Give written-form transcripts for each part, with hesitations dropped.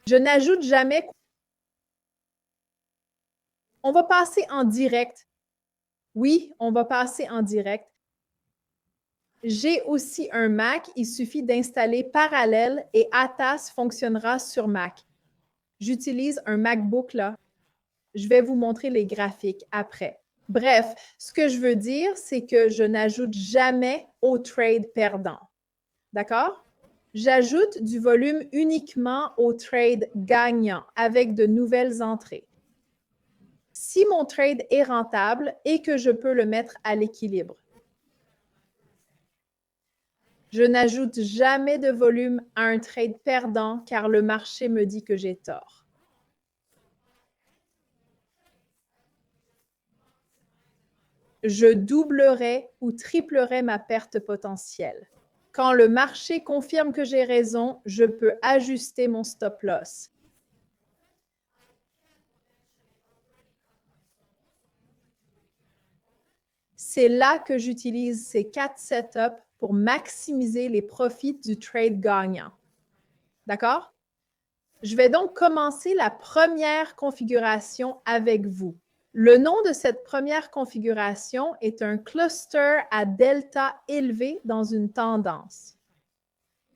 Je n'ajoute jamais. On va passer en direct. Oui, on va passer en direct. J'ai aussi un Mac. Il suffit d'installer Parallel et Atas fonctionnera sur Mac. J'utilise un MacBook là. Je vais vous montrer les graphiques après. Bref, ce que je veux dire, c'est que je n'ajoute jamais au trade perdant. D'accord? J'ajoute du volume uniquement au trade gagnant avec de nouvelles entrées. Si mon trade est rentable et que je peux le mettre à l'équilibre. Je n'ajoute jamais de volume à un trade perdant car le marché me dit que j'ai tort. Je doublerai ou triplerai ma perte potentielle. Quand le marché confirme que j'ai raison, je peux ajuster mon stop loss. C'est là que j'utilise ces 4 setups pour maximiser les profits du trade gagnant. D'accord? Je vais donc commencer la première configuration avec vous. Le nom de cette première configuration est un cluster à delta élevé dans une tendance.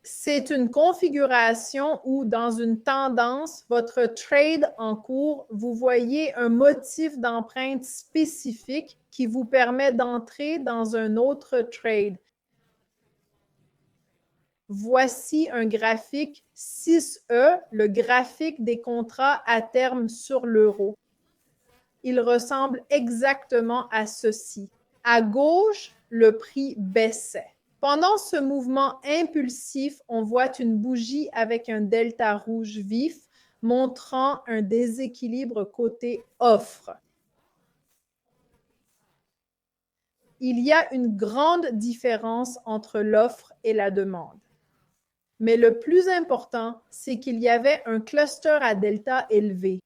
C'est une configuration où, dans une tendance, votre trade en cours, vous voyez un motif d'empreinte spécifique qui vous permet d'entrer dans un autre trade. Voici un graphique 6E, le graphique des contrats à terme sur l'euro. Il ressemble exactement à ceci. À gauche, le prix baissait. Pendant ce mouvement impulsif, on voit une bougie avec un delta rouge vif montrant un déséquilibre côté offre. Il y a une grande différence entre l'offre et la demande. Mais le plus important, c'est qu'il y avait un cluster à delta élevé.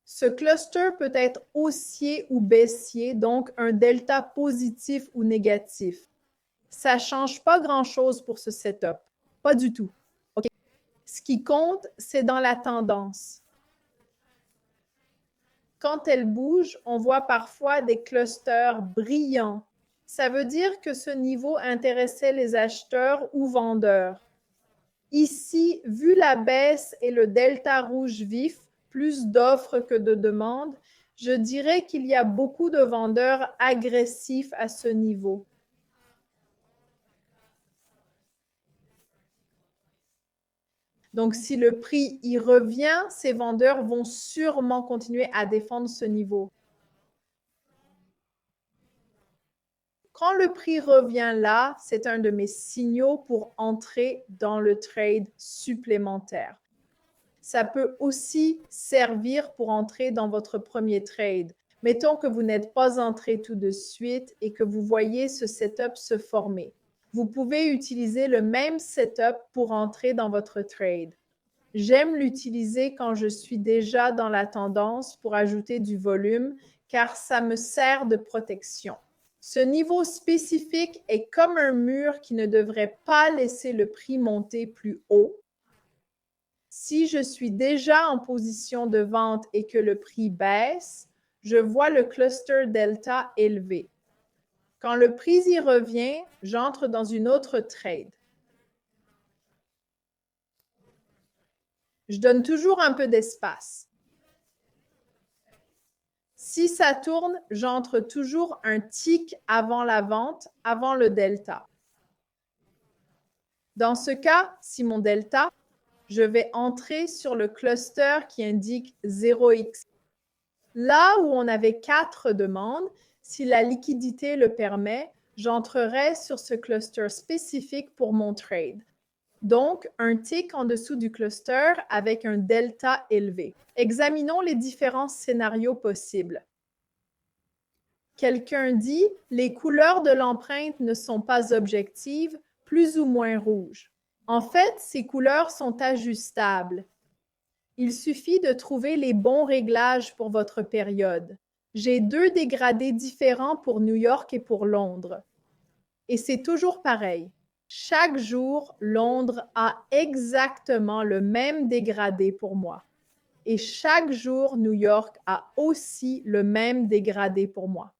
Ce cluster peut être haussier ou baissier, donc un delta positif ou négatif. Ça ne change pas grand-chose pour ce setup. Pas du tout. Okay? Ce qui compte, c'est dans la tendance. Quand elle bouge, on voit parfois des clusters brillants. Ça veut dire que ce niveau intéressait les acheteurs ou vendeurs. Ici, vu la baisse et le delta rouge vif, plus d'offres que de demandes, je dirais qu'il y a beaucoup de vendeurs agressifs à ce niveau. Donc, si le prix y revient, ces vendeurs vont sûrement continuer à défendre ce niveau. Quand le prix revient là, c'est un de mes signaux pour entrer dans le trade supplémentaire. Ça peut aussi servir pour entrer dans votre premier trade. Mettons que vous n'êtes pas entré tout de suite et que vous voyez ce setup se former. Vous pouvez utiliser le même setup pour entrer dans votre trade. J'aime l'utiliser quand je suis déjà dans la tendance pour ajouter du volume car ça me sert de protection. Ce niveau spécifique est comme un mur qui ne devrait pas laisser le prix monter plus haut. Si je suis déjà en position de vente et que le prix baisse, je vois le cluster delta élevé. Quand le prix y revient, j'entre dans une autre trade. Je donne toujours un peu d'espace. Si ça tourne, j'entre toujours un tick avant la vente, avant le delta. Dans ce cas, si mon delta, je vais entrer sur le cluster qui indique 0x. Là où on avait 4 demandes, si la liquidité le permet, j'entrerai sur ce cluster spécifique pour mon trade. Donc, un tick en dessous du cluster avec un delta élevé. Examinons les différents scénarios possibles. Quelqu'un dit, les couleurs de l'empreinte ne sont pas objectives, plus ou moins rouges. En fait, ces couleurs sont ajustables. Il suffit de trouver les bons réglages pour votre période. J'ai 2 dégradés différents pour New York et pour Londres. Et c'est toujours pareil. Chaque jour, Londres a exactement le même dégradé pour moi. Et chaque jour, New York a aussi le même dégradé pour moi.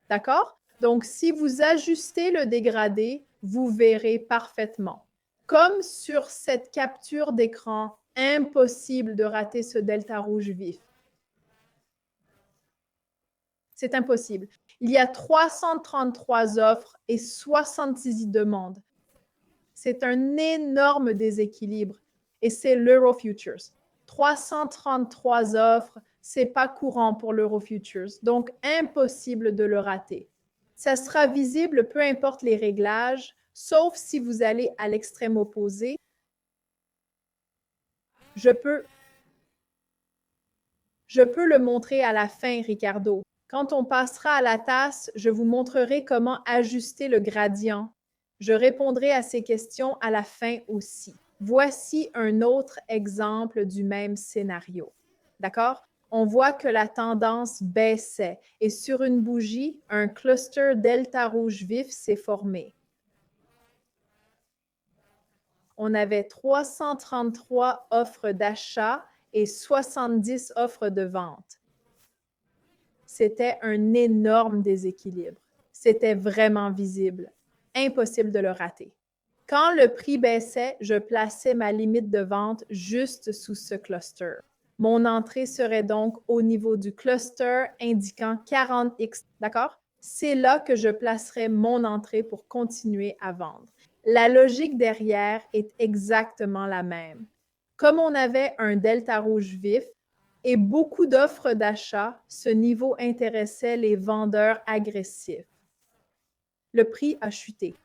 D'accord? Donc, si vous ajustez le dégradé, vous verrez parfaitement. Comme sur cette capture d'écran, impossible de rater ce delta rouge vif. C'est impossible. Il y a 333 offres et 66 demandes. C'est un énorme déséquilibre et c'est l'Eurofutures. 333 offres, c'est pas courant pour l'Eurofutures, donc impossible de le rater. Ça sera visible peu importe les réglages, sauf si vous allez à l'extrême opposé. Je peux le montrer à la fin, Ricardo. Quand on passera à la tasse, je vous montrerai comment ajuster le gradient. Je répondrai à ces questions à la fin aussi. Voici un autre exemple du même scénario. D'accord? On voit que la tendance baissait et sur une bougie, un cluster delta rouge vif s'est formé. On avait 333 offres d'achat et 70 offres de vente. C'était un énorme déséquilibre. C'était vraiment visible. Impossible de le rater. Quand le prix baissait, je plaçais ma limite de vente juste sous ce cluster. Mon entrée serait donc au niveau du cluster indiquant 40x. D'accord? C'est là que je placerai mon entrée pour continuer à vendre. La logique derrière est exactement la même. Comme on avait un delta rouge vif, et beaucoup d'offres d'achat, ce niveau intéressait les vendeurs agressifs. Le prix a chuté,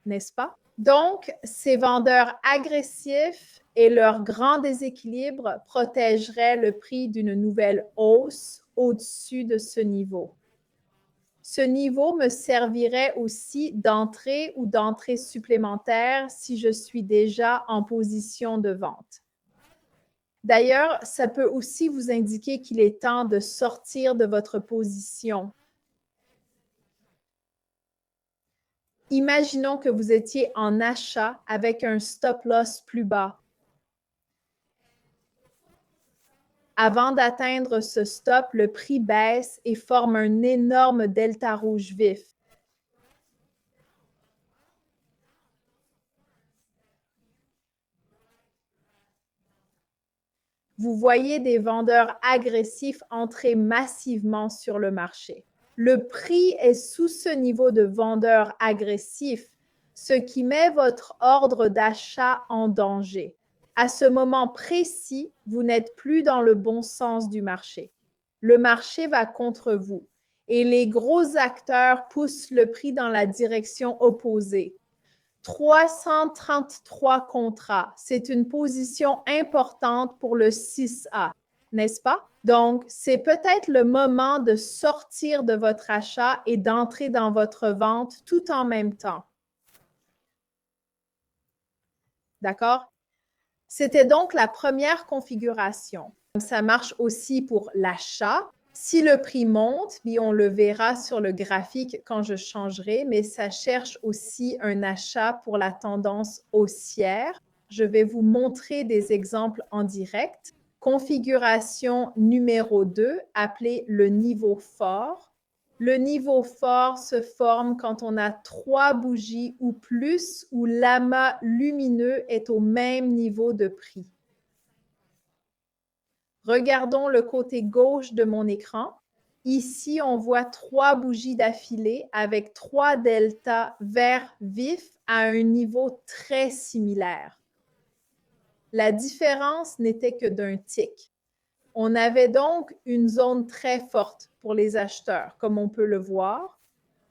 n'est-ce pas? Donc, ces vendeurs agressifs et leur grand déséquilibre protégeraient le prix d'une nouvelle hausse au-dessus de ce niveau. Ce niveau me servirait aussi d'entrée ou d'entrée supplémentaire si je suis déjà en position de vente. D'ailleurs, ça peut aussi vous indiquer qu'il est temps de sortir de votre position. Imaginons que vous étiez en achat avec un stop loss plus bas. Avant d'atteindre ce stop, le prix baisse et forme un énorme delta rouge vif. Vous voyez des vendeurs agressifs entrer massivement sur le marché. Le prix est sous ce niveau de vendeurs agressifs, ce qui met votre ordre d'achat en danger. À ce moment précis, vous n'êtes plus dans le bon sens du marché. Le marché va contre vous et les gros acteurs poussent le prix dans la direction opposée. 333 contrats. C'est une position importante pour le 6A, n'est-ce pas? Donc, c'est peut-être le moment de sortir de votre achat et d'entrer dans votre vente tout en même temps. D'accord? C'était donc la première configuration. Ça marche aussi pour l'achat. Si le prix monte, puis on le verra sur le graphique quand je changerai, mais ça cherche aussi un achat pour la tendance haussière. Je vais vous montrer des exemples en direct. Configuration numéro 2, appelée le niveau fort. Le niveau fort se forme quand on a 3 bougies ou plus où l'amas lumineux est au même niveau de prix. Regardons le côté gauche de mon écran. Ici, on voit 3 bougies d'affilée avec 3 deltas vert vif à un niveau très similaire. La différence n'était que d'un tick. On avait donc une zone très forte pour les acheteurs, comme on peut le voir.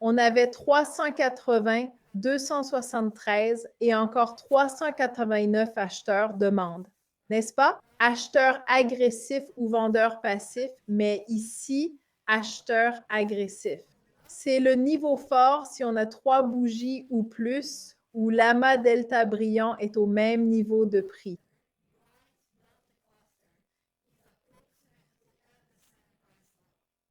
On avait 380, 273 et encore 389 acheteurs demandent, n'est-ce pas? Acheteur agressif ou vendeur passif, mais ici, acheteur agressif. C'est le niveau fort si on a 3 bougies ou plus, où l'amas delta brillant est au même niveau de prix.